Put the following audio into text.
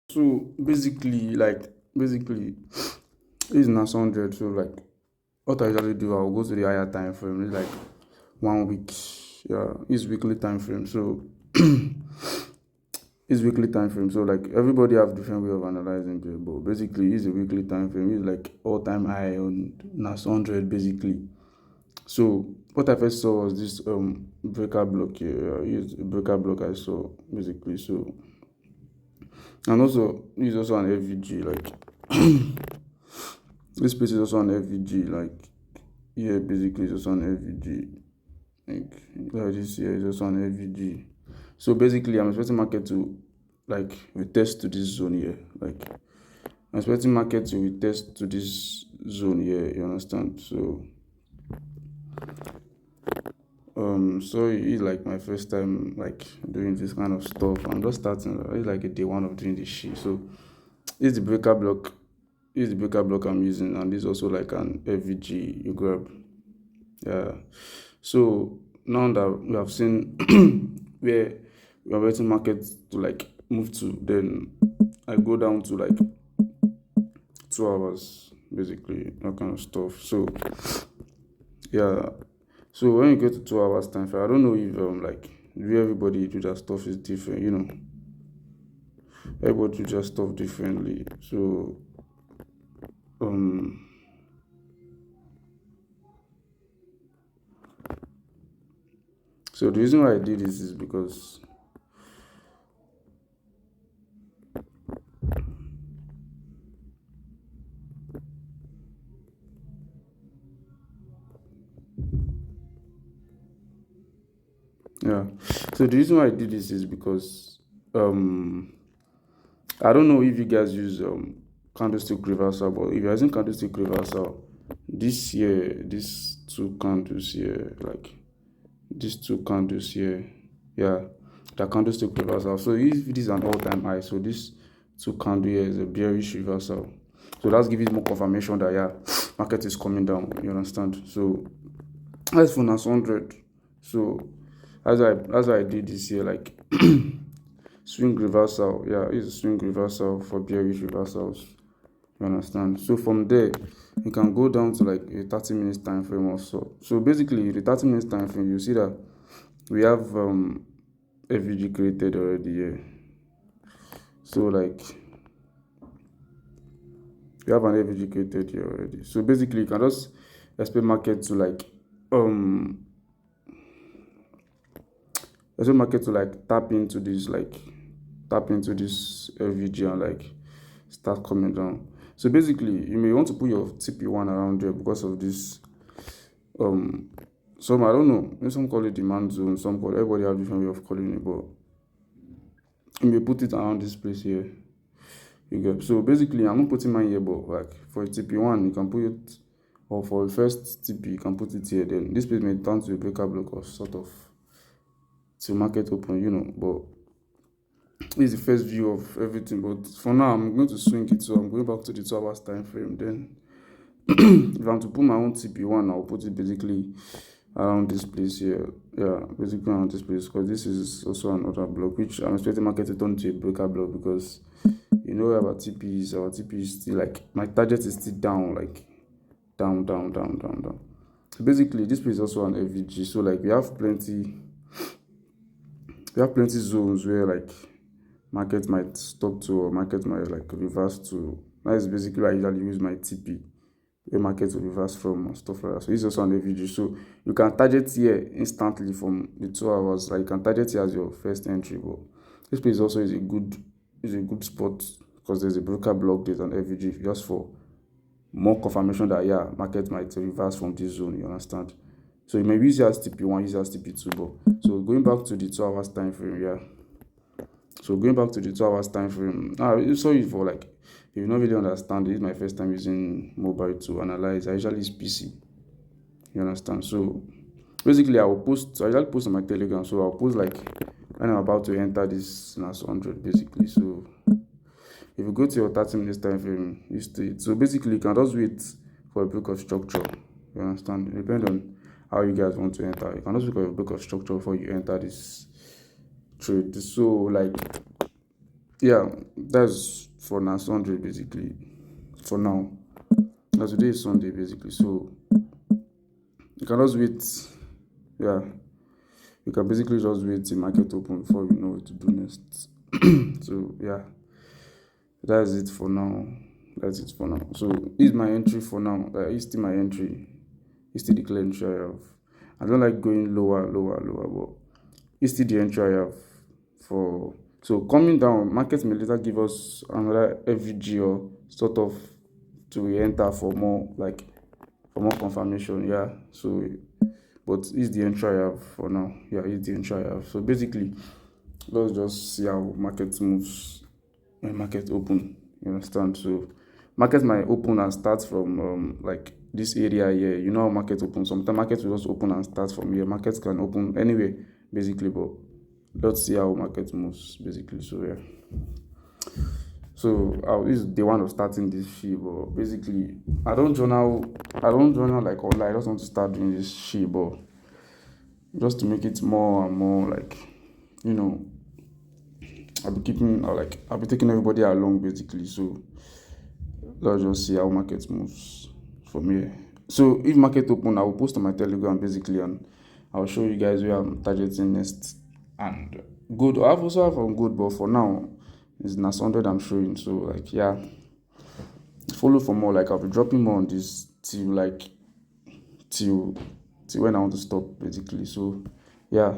So basically this is NAS100. So like what I usually do, I'll go to the higher time frame. It's like 1 week. Yeah, it's weekly time frame. So it's weekly time frame. So like everybody have different way of analyzing it, but basically it's a weekly time frame. It's like all time high on NAS100 basically. So what I first saw was this breaker block here. It's a breaker block I saw basically. So and also it's also an FVG like this place is also an FVG like here basically it's also an FVG like this here is also an FVG. So basically I'm expecting market to like retest to this zone here. Like I'm expecting market to retest to this zone here, you understand? So it's like my first time like doing this kind of stuff. I'm just starting. It's like a day one of doing this shit. So it's the breaker block. It's the breaker block I'm using, and this is also like an FVG you grab. Yeah. So now that we have seen where we are waiting market to like move to, then I go down to like 2 hours, basically, that kind of stuff. So yeah. So when you get to 2 hours time frame, I don't know if like where everybody do that stuff is different, Everybody do that stuff differently. Um so the reason why I did this is because yeah. So the reason why I did this is because I don't know if you guys use candlestick reversal, but if you're using candlestick reversal, this year, these two candles here, like these two candles here, yeah, the candlestick reversal. So if this is an all-time high, so this two candle here is a bearish reversal. So that's giving more confirmation that yeah, market is coming down. You understand? So as for NAS100, so as I did this year, like swing reversal, yeah, it's a swing reversal for bearish reversals. You understand? So from there, you can go down to like a 30 minutes time frame or so. So basically, the 30 minutes time frame, you see that we have FVG created already here. So like we have an FVG created here already. So basically, you can just expect market to like tap into this FVG and like start coming down. So basically, you may want to put your TP1 around there because of this. Some I don't know. Some call it demand zone. Some call everybody have different way of calling it, but you may put it around this place here. You get so basically I'm not putting mine here, but like for a TP1 you can put it, or for the first TP you can put it here. Then this place may turn to a breaker block or sort of till market open, but this is the first view of everything. But for now I'm going to swing it, so I'm going back to the 2 hours time frame. Then if I'm to put my own TP1, I'll put it basically around this place here. Yeah, basically around this place, because this is also another block which I'm expecting market to turn to a breaker block, because our TP is still like, my target is still down, like down. So basically this place is also an FVG. So like we have plenty zones where like market might stop to, or market might like reverse to. That is basically why I usually use my TP, where market will reverse from and stuff like that. So it's also an FVG. So you can target here instantly from the 2 hours. Like you can target here as your first entry. But this place also is a good spot, because there's a broker block, there's an FVG, just for more confirmation that yeah, market might reverse from this zone. You understand? So you may use it as TP1, use it as TP2. But so going back to the 2 hours time frame, yeah. So going back to the 2 hours time frame, sorry for like, if you don't really understand, this is my first time using mobile to analyze. I usually use PC. You understand? So basically, I usually post on my Telegram. So I'll post like when I'm about to enter this NAS100 basically. So if you go to your 30 minutes time frame, you stay. So basically, you can just wait for a break of structure. You understand? It depends on how you guys want to enter. You can just wait for a break of structure before you enter this trade. So like Yeah, that's for NAS100 basically. For now, as today is Sunday basically, so you can just wait. Yeah, you can basically just wait till market open before you know what to do next. So yeah, that's it for now. That's it for now. So this is my entry for now. It's still my entry. It's still the clear entry I have. I don't like going lower, but it's still the entry I have for. So coming down, market may later give us another FVG or sort of to enter for more confirmation. Yeah. So, but it's the entry I have for now. Yeah, it's the entry I have. So basically, let's just see how market moves when market open. You understand? So market might open and start from like this area here. You know how market opens. Sometimes market will just open and start from here. Markets can open anywhere basically, but let's see how market moves basically. So yeah. So this is the one of starting this shit, but basically I don't journal like online. I just want to start doing this shit, but just to make it more and more like you know I'll be taking everybody along basically. So let's just see how market moves from here. So if market open, I will post on my Telegram basically, and I'll show you guys where I'm targeting next. And good, I also have on good, but for now it's NAS100 I'm showing. So like yeah, follow for more. Like I'll be dropping more on this till till when I want to stop basically. So yeah.